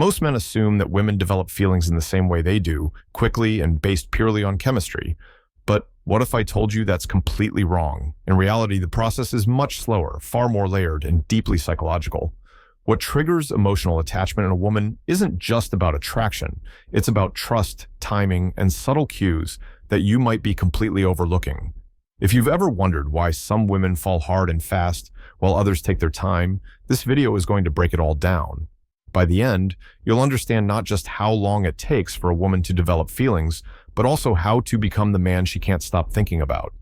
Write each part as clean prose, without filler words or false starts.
Most men assume that women develop feelings in the same way they do, quickly and based purely on chemistry. But what if I told you that's completely wrong? In reality, the process is much slower, far more layered, and deeply psychological. What triggers emotional attachment in a woman isn't just about attraction. It's about trust, timing, and subtle cues that you might be completely overlooking. If you've ever wondered why some women fall hard and fast while others take their time, this video is going to break it all down. By the end, you'll understand not just how long it takes for a woman to develop feelings, but also how to become the man she can't stop thinking about.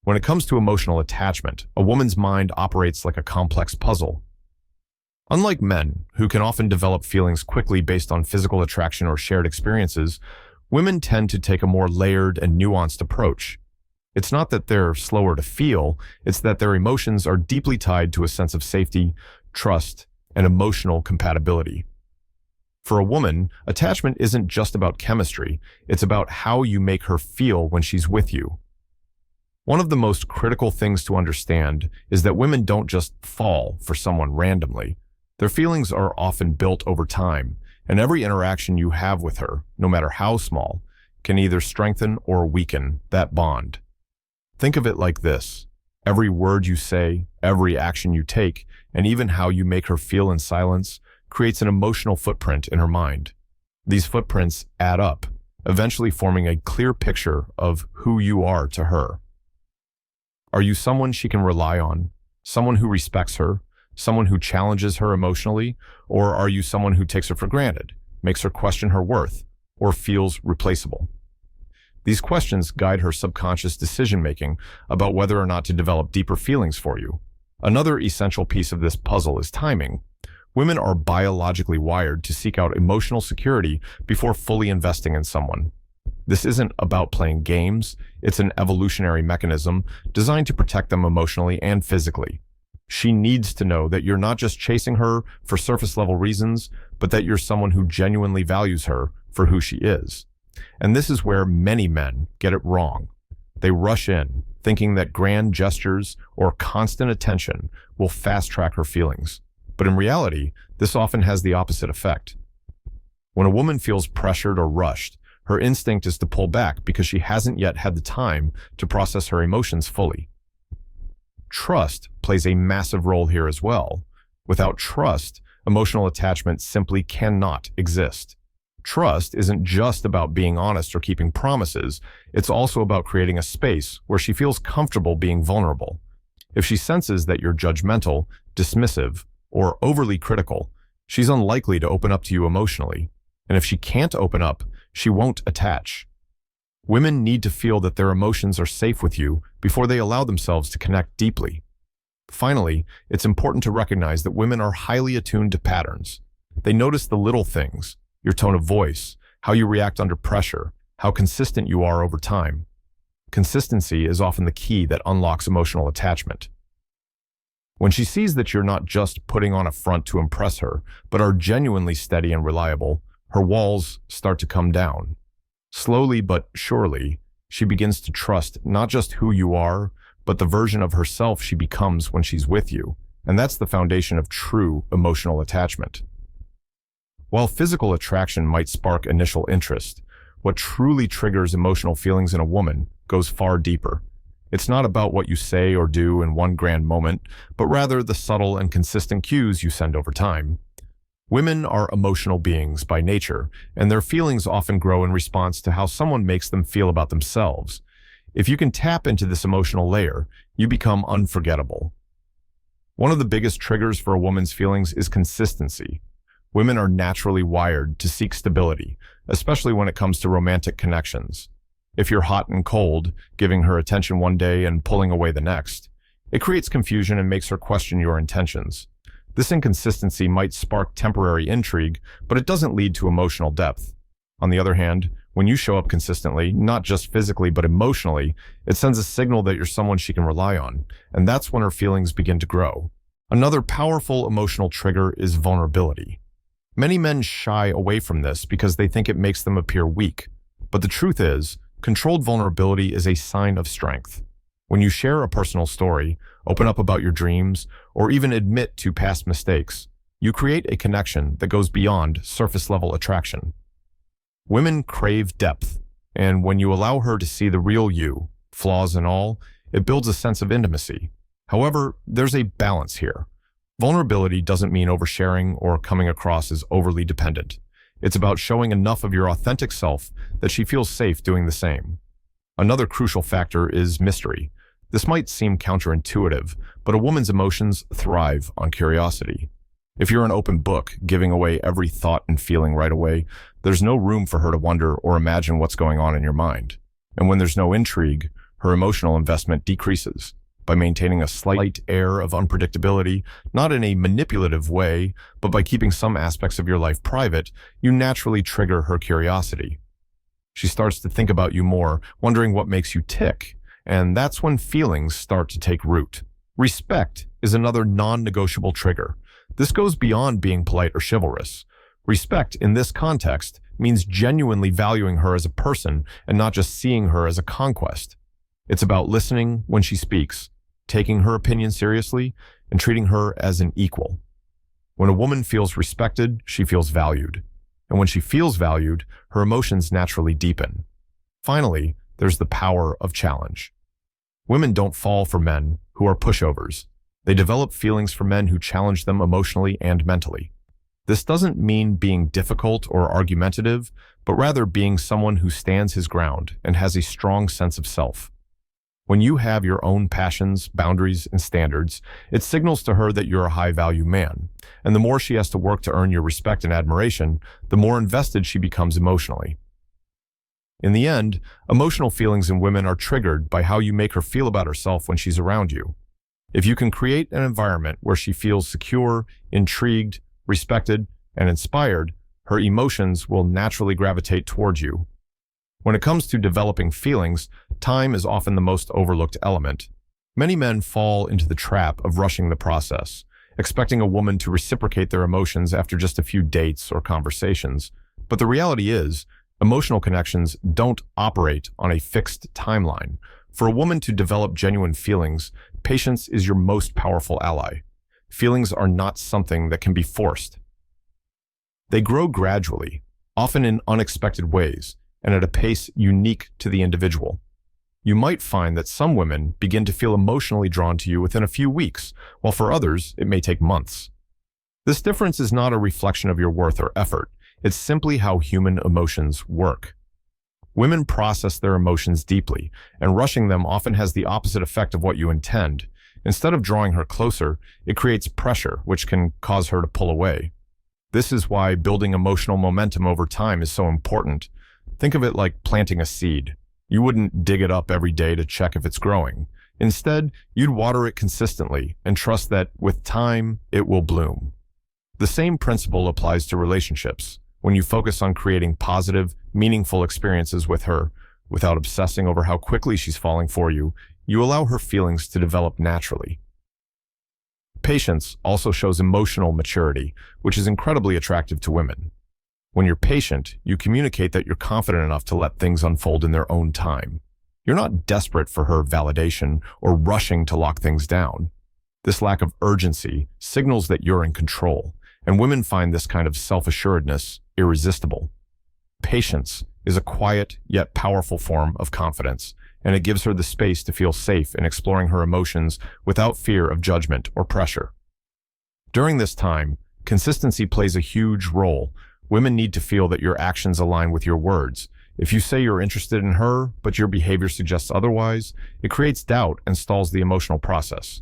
When it comes to emotional attachment, a woman's mind operates like a complex puzzle. Unlike men, who can often develop feelings quickly based on physical attraction or shared experiences, women tend to take a more layered and nuanced approach. It's not that they're slower to feel, it's that their emotions are deeply tied to a sense of safety, trust, and emotional compatibility. For a woman, attachment isn't just about chemistry, it's about how you make her feel when she's with you. One of the most critical things to understand is that women don't just fall for someone randomly. Their feelings are often built over time, and every interaction you have with her, no matter how small, can either strengthen or weaken that bond. Think of it like this. Every word you say, every action you take, and even how you make her feel in silence creates an emotional footprint in her mind. These footprints add up, eventually forming a clear picture of who you are to her. Are you someone she can rely on, someone who respects her, someone who challenges her emotionally, or are you someone who takes her for granted, makes her question her worth, or feels replaceable? These questions guide her subconscious decision-making about whether or not to develop deeper feelings for you. Another essential piece of this puzzle is timing. Women are biologically wired to seek out emotional security before fully investing in someone. This isn't about playing games, it's an evolutionary mechanism designed to protect them emotionally and physically. She needs to know that you're not just chasing her for surface-level reasons, but that you're someone who genuinely values her for who she is. And this is where many men get it wrong. They rush in, thinking that grand gestures or constant attention will fast-track her feelings. But in reality, this often has the opposite effect. When a woman feels pressured or rushed, her instinct is to pull back because she hasn't yet had the time to process her emotions fully. Trust plays a massive role here as well. Without trust, emotional attachment simply cannot exist. Trust isn't just about being honest or keeping promises, it's also about creating a space where she feels comfortable being vulnerable. If she senses that you're judgmental, dismissive, or overly critical, she's unlikely to open up to you emotionally. And if she can't open up, she won't attach. Women need to feel that their emotions are safe with you before they allow themselves to connect deeply. Finally, it's important to recognize that women are highly attuned to patterns. They notice the little things, your tone of voice, how you react under pressure, how consistent you are over time. Consistency is often the key that unlocks emotional attachment. When she sees that you're not just putting on a front to impress her, but are genuinely steady and reliable, her walls start to come down. Slowly but surely, she begins to trust not just who you are, but the version of herself she becomes when she's with you. And that's the foundation of true emotional attachment. While physical attraction might spark initial interest, what truly triggers emotional feelings in a woman goes far deeper. It's not about what you say or do in one grand moment, but rather the subtle and consistent cues you send over time. Women are emotional beings by nature, and their feelings often grow in response to how someone makes them feel about themselves. If you can tap into this emotional layer, you become unforgettable. One of the biggest triggers for a woman's feelings is consistency. Women are naturally wired to seek stability, especially when it comes to romantic connections. If you're hot and cold, giving her attention one day and pulling away the next, it creates confusion and makes her question your intentions. This inconsistency might spark temporary intrigue, but it doesn't lead to emotional depth. On the other hand, when you show up consistently, not just physically but emotionally, it sends a signal that you're someone she can rely on, and that's when her feelings begin to grow. Another powerful emotional trigger is vulnerability. Many men shy away from this because they think it makes them appear weak. But the truth is, controlled vulnerability is a sign of strength. When you share a personal story, open up about your dreams, or even admit to past mistakes, You create a connection that goes beyond surface-level attraction. Women crave depth, and when you allow her to see the real you, flaws and all, it builds a sense of intimacy. However, there's a balance here. Vulnerability doesn't mean oversharing or coming across as overly dependent. It's about showing enough of your authentic self that she feels safe doing the same. Another crucial factor is mystery. This might seem counterintuitive, but a woman's emotions thrive on curiosity. If you're an open book, giving away every thought and feeling right away, there's no room for her to wonder or imagine what's going on in your mind. And when there's no intrigue, her emotional investment decreases. By maintaining a slight air of unpredictability, not in a manipulative way, but by keeping some aspects of your life private, you naturally trigger her curiosity. She starts to think about you more, wondering what makes you tick, and that's when feelings start to take root. Respect is another non-negotiable trigger. This goes beyond being polite or chivalrous. Respect in this context means genuinely valuing her as a person and not just seeing her as a conquest. It's about listening when she speaks, taking her opinion seriously, and treating her as an equal. When a woman feels respected, she feels valued. And when she feels valued, her emotions naturally deepen. Finally, there's the power of challenge. Women don't fall for men who are pushovers. They develop feelings for men who challenge them emotionally and mentally. This doesn't mean being difficult or argumentative, but rather being someone who stands his ground and has a strong sense of self. When you have your own passions, boundaries, and standards, it signals to her that you're a high-value man. And the more she has to work to earn your respect and admiration, the more invested she becomes emotionally. In the end, emotional feelings in women are triggered by how you make her feel about herself when she's around you. If you can create an environment where she feels secure, intrigued, respected, and inspired, her emotions will naturally gravitate towards you. When it comes to developing feelings, time is often the most overlooked element. Many men fall into the trap of rushing the process, expecting a woman to reciprocate their emotions after just a few dates or conversations. But the reality is, emotional connections don't operate on a fixed timeline. For a woman to develop genuine feelings, patience is your most powerful ally. Feelings are not something that can be forced. They grow gradually, often in unexpected ways, and at a pace unique to the individual. You might find that some women begin to feel emotionally drawn to you within a few weeks, while for others, it may take months. This difference is not a reflection of your worth or effort. It's simply how human emotions work. Women process their emotions deeply, and rushing them often has the opposite effect of what you intend. Instead of drawing her closer, it creates pressure, which can cause her to pull away. This is why building emotional momentum over time is so important. Think of it like planting a seed. You wouldn't dig it up every day to check if it's growing. Instead, you'd water it consistently and trust that, with time, it will bloom. The same principle applies to relationships. When you focus on creating positive, meaningful experiences with her, without obsessing over how quickly she's falling for you, you allow her feelings to develop naturally. Patience also shows emotional maturity, which is incredibly attractive to women. When you're patient, you communicate that you're confident enough to let things unfold in their own time. You're not desperate for her validation or rushing to lock things down. This lack of urgency signals that you're in control, and women find this kind of self-assuredness irresistible. Patience is a quiet yet powerful form of confidence, and it gives her the space to feel safe in exploring her emotions without fear of judgment or pressure. During this time, consistency plays a huge role. Women need to feel that your actions align with your words. If you say you're interested in her, but your behavior suggests otherwise, it creates doubt and stalls the emotional process.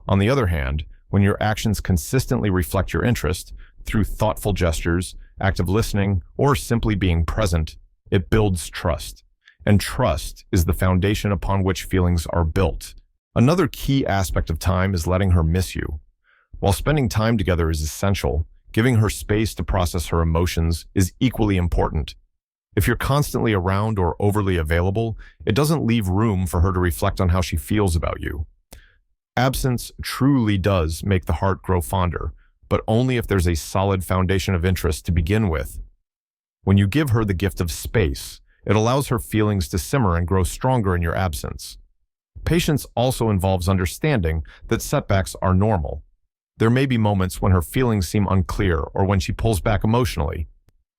On the other hand, when your actions consistently reflect your interest, through thoughtful gestures, active listening, or simply being present, it builds trust. And trust is the foundation upon which feelings are built. Another key aspect of time is letting her miss you. While spending time together is essential, giving her space to process her emotions is equally important. If you're constantly around or overly available, it doesn't leave room for her to reflect on how she feels about you. Absence truly does make the heart grow fonder, but only if there's a solid foundation of interest to begin with. When you give her the gift of space, it allows her feelings to simmer and grow stronger in your absence. Patience also involves understanding that setbacks are normal. There may be moments when her feelings seem unclear or when she pulls back emotionally.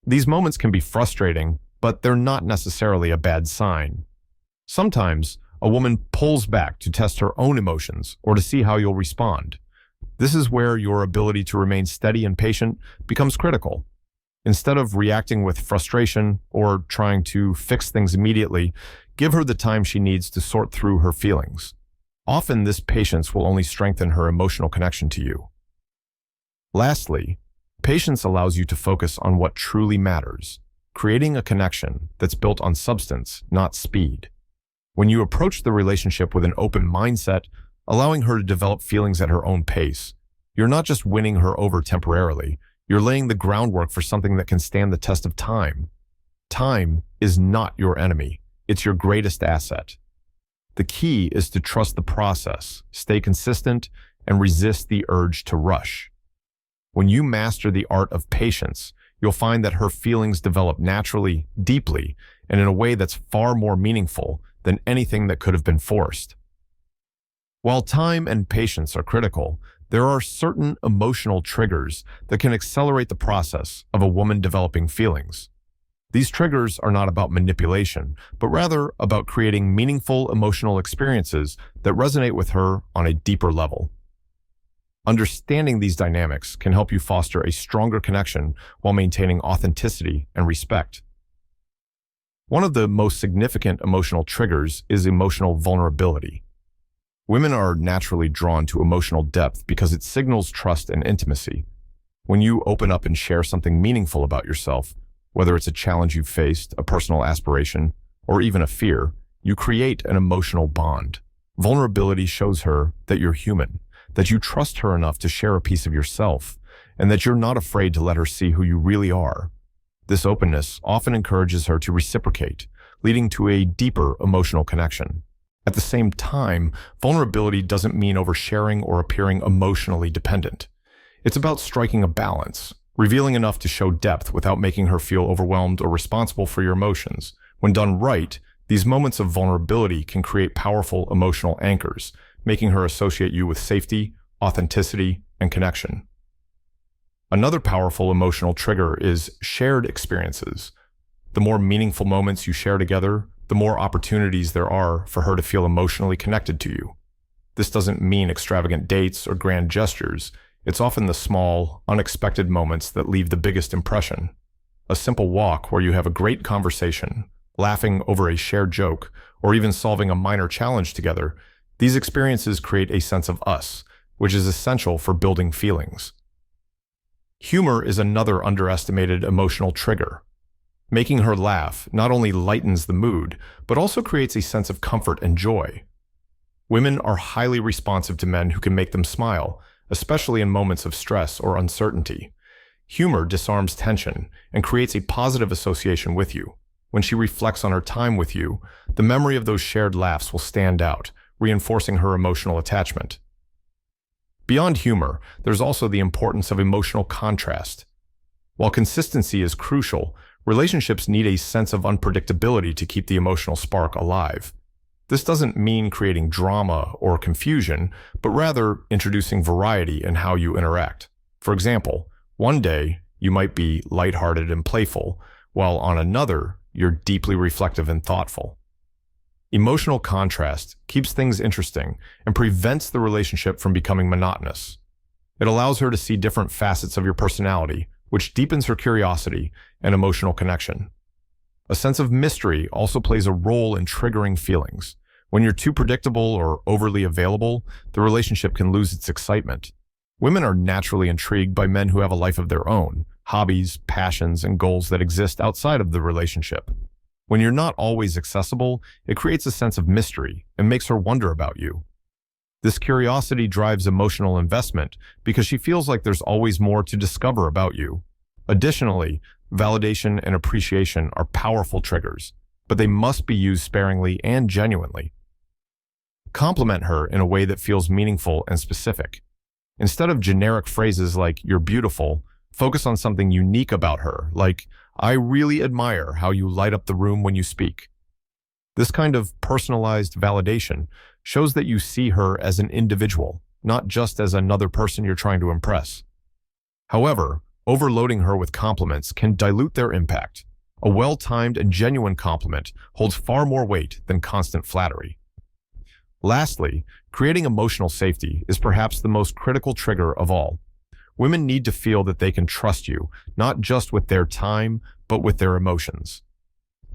These moments can be frustrating, but they're not necessarily a bad sign. Sometimes, a woman pulls back to test her own emotions or to see how you'll respond. This is where your ability to remain steady and patient becomes critical. Instead of reacting with frustration or trying to fix things immediately, give her the time she needs to sort through her feelings. Often, this patience will only strengthen her emotional connection to you. Lastly, patience allows you to focus on what truly matters, creating a connection that's built on substance, not speed. When you approach the relationship with an open mindset, allowing her to develop feelings at her own pace, you're not just winning her over temporarily, you're laying the groundwork for something that can stand the test of time. Time is not your enemy, it's your greatest asset. The key is to trust the process, stay consistent, and resist the urge to rush. When you master the art of patience, you'll find that her feelings develop naturally, deeply, and in a way that's far more meaningful than anything that could have been forced. While time and patience are critical, there are certain emotional triggers that can accelerate the process of a woman developing feelings. These triggers are not about manipulation, but rather about creating meaningful emotional experiences that resonate with her on a deeper level. Understanding these dynamics can help you foster a stronger connection while maintaining authenticity and respect. One of the most significant emotional triggers is emotional vulnerability. Women are naturally drawn to emotional depth because it signals trust and intimacy. When you open up and share something meaningful about yourself, whether it's a challenge you've faced, a personal aspiration, or even a fear, you create an emotional bond. Vulnerability shows her that you're human, that you trust her enough to share a piece of yourself, and that you're not afraid to let her see who you really are. This openness often encourages her to reciprocate, leading to a deeper emotional connection. At the same time, vulnerability doesn't mean oversharing or appearing emotionally dependent. It's about striking a balance, revealing enough to show depth without making her feel overwhelmed or responsible for your emotions. When done right, these moments of vulnerability can create powerful emotional anchors, making her associate you with safety, authenticity, and connection. Another powerful emotional trigger is shared experiences. The more meaningful moments you share together, the more opportunities there are for her to feel emotionally connected to you. This doesn't mean extravagant dates or grand gestures. It's often the small, unexpected moments that leave the biggest impression. A simple walk where you have a great conversation, laughing over a shared joke, or even solving a minor challenge together, these experiences create a sense of us, which is essential for building feelings. Humor is another underestimated emotional trigger. Making her laugh not only lightens the mood, but also creates a sense of comfort and joy. Women are highly responsive to men who can make them smile, especially in moments of stress or uncertainty. Humor disarms tension and creates a positive association with you. When she reflects on her time with you, the memory of those shared laughs will stand out, reinforcing her emotional attachment. Beyond humor, there's also the importance of emotional contrast. While consistency is crucial, relationships need a sense of unpredictability to keep the emotional spark alive. This doesn't mean creating drama or confusion, but rather introducing variety in how you interact. For example, one day you might be lighthearted and playful, while on another you're deeply reflective and thoughtful. Emotional contrast keeps things interesting and prevents the relationship from becoming monotonous. It allows her to see different facets of your personality, which deepens her curiosity and emotional connection. A sense of mystery also plays a role in triggering feelings. When you're too predictable or overly available, the relationship can lose its excitement. Women are naturally intrigued by men who have a life of their own, hobbies, passions, and goals that exist outside of the relationship. When you're not always accessible, it creates a sense of mystery and makes her wonder about you. This curiosity drives emotional investment because she feels like there's always more to discover about you. Additionally, validation and appreciation are powerful triggers, but they must be used sparingly and genuinely. Compliment her in a way that feels meaningful and specific. Instead of generic phrases like "you're beautiful," focus on something unique about her, like "I really admire how you light up the room when you speak." This kind of personalized validation shows that you see her as an individual, not just as another person you're trying to impress. However, overloading her with compliments can dilute their impact. A well-timed and genuine compliment holds far more weight than constant flattery. Lastly, creating emotional safety is perhaps the most critical trigger of all. Women need to feel that they can trust you, not just with their time, but with their emotions.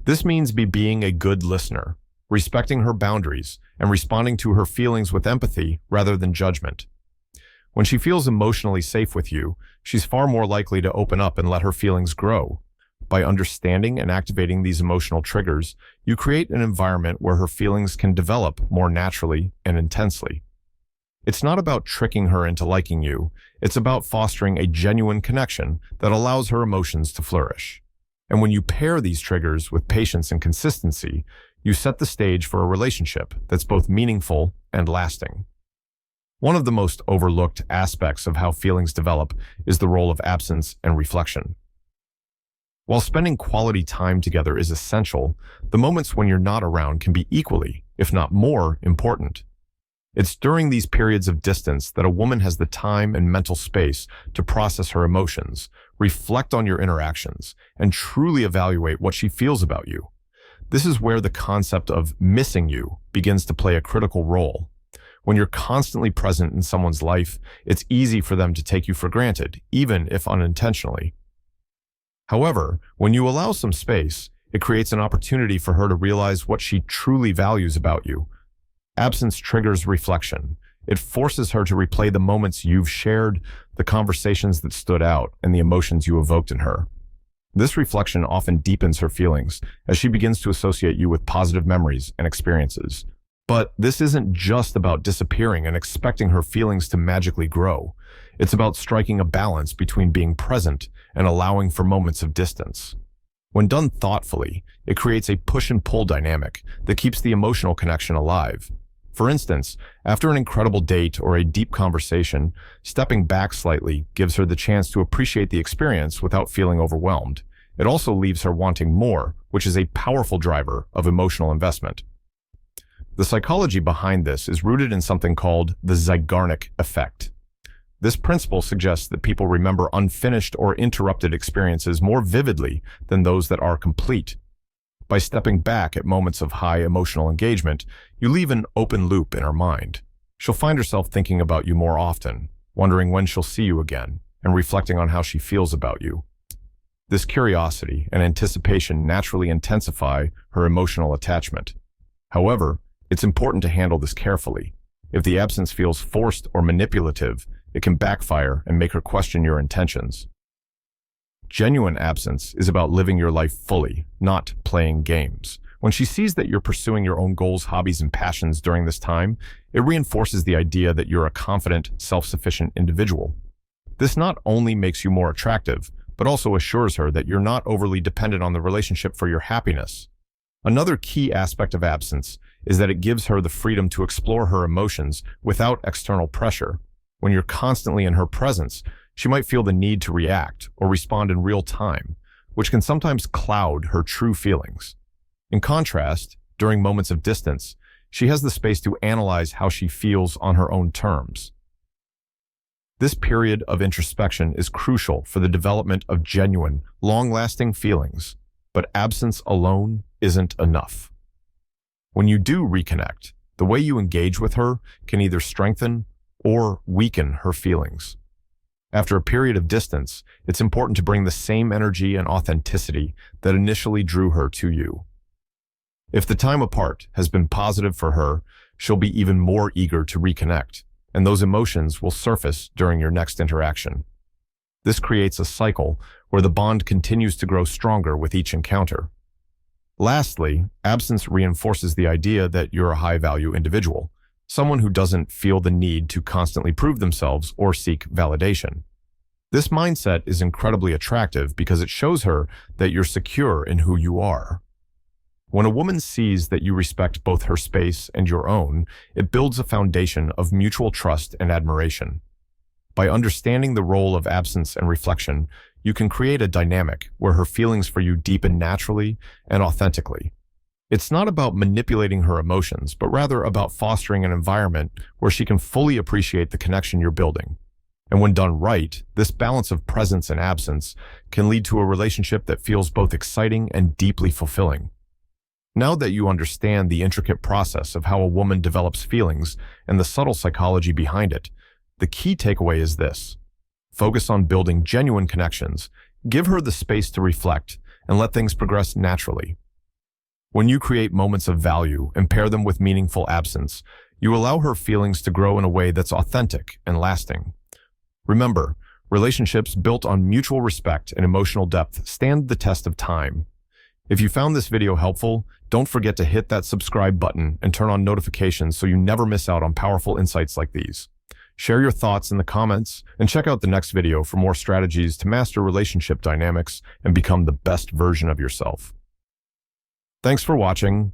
This means being a good listener, respecting her boundaries, and responding to her feelings with empathy rather than judgment. When she feels emotionally safe with you, she's far more likely to open up and let her feelings grow. By understanding and activating these emotional triggers, you create an environment where her feelings can develop more naturally and intensely. It's not about tricking her into liking you, it's about fostering a genuine connection that allows her emotions to flourish. And when you pair these triggers with patience and consistency, you set the stage for a relationship that's both meaningful and lasting. One of the most overlooked aspects of how feelings develop is the role of absence and reflection. While spending quality time together is essential, the moments when you're not around can be equally, if not more, important. It's during these periods of distance that a woman has the time and mental space to process her emotions, reflect on your interactions, and truly evaluate what she feels about you. This is where the concept of missing you begins to play a critical role. When you're constantly present in someone's life, it's easy for them to take you for granted, even if unintentionally. However, when you allow some space, it creates an opportunity for her to realize what she truly values about you. Absence triggers reflection. It forces her to replay the moments you've shared, the conversations that stood out, and the emotions you evoked in her. This reflection often deepens her feelings as she begins to associate you with positive memories and experiences. But this isn't just about disappearing and expecting her feelings to magically grow. It's about striking a balance between being present and allowing for moments of distance. When done thoughtfully, it creates a push and pull dynamic that keeps the emotional connection alive. For instance, after an incredible date or a deep conversation, stepping back slightly gives her the chance to appreciate the experience without feeling overwhelmed. It also leaves her wanting more, which is a powerful driver of emotional investment. The psychology behind this is rooted in something called the Zeigarnik effect. This principle suggests that people remember unfinished or interrupted experiences more vividly than those that are complete. By stepping back at moments of high emotional engagement, you leave an open loop in her mind. She'll find herself thinking about you more often, wondering when she'll see you again, and reflecting on how she feels about you. This curiosity and anticipation naturally intensify her emotional attachment. However, it's important to handle this carefully. If the absence feels forced or manipulative, it can backfire and make her question your intentions. Genuine absence is about living your life fully, not playing games. When she sees that you're pursuing your own goals, hobbies, and passions during this time, it reinforces the idea that you're a confident, self-sufficient individual. This not only makes you more attractive, but also assures her that you're not overly dependent on the relationship for your happiness. Another key aspect of absence is that it gives her the freedom to explore her emotions without external pressure. When you're constantly in her presence, she might feel the need to react or respond in real time, which can sometimes cloud her true feelings. In contrast, during moments of distance, she has the space to analyze how she feels on her own terms. This period of introspection is crucial for the development of genuine, long-lasting feelings, but absence alone isn't enough. When you do reconnect, the way you engage with her can either strengthen or weaken her feelings. After a period of distance, it's important to bring the same energy and authenticity that initially drew her to you. If the time apart has been positive for her, she'll be even more eager to reconnect, and those emotions will surface during your next interaction. This creates a cycle where the bond continues to grow stronger with each encounter. Lastly, absence reinforces the idea that you're a high-value individual, someone who doesn't feel the need to constantly prove themselves or seek validation. This mindset is incredibly attractive because it shows her that you're secure in who you are. When a woman sees that you respect both her space and your own, it builds a foundation of mutual trust and admiration. By understanding the role of absence and reflection, you can create a dynamic where her feelings for you deepen naturally and authentically. It's not about manipulating her emotions, but rather about fostering an environment where she can fully appreciate the connection you're building. And when done right, this balance of presence and absence can lead to a relationship that feels both exciting and deeply fulfilling. Now that you understand the intricate process of how a woman develops feelings and the subtle psychology behind it, the key takeaway is this. Focus on building genuine connections, give her the space to reflect, and let things progress naturally. When you create moments of value and pair them with meaningful absence, you allow her feelings to grow in a way that's authentic and lasting. Remember, relationships built on mutual respect and emotional depth stand the test of time. If you found this video helpful, don't forget to hit that subscribe button and turn on notifications so you never miss out on powerful insights like these. Share your thoughts in the comments and check out the next video for more strategies to master relationship dynamics and become the best version of yourself. Thanks for watching.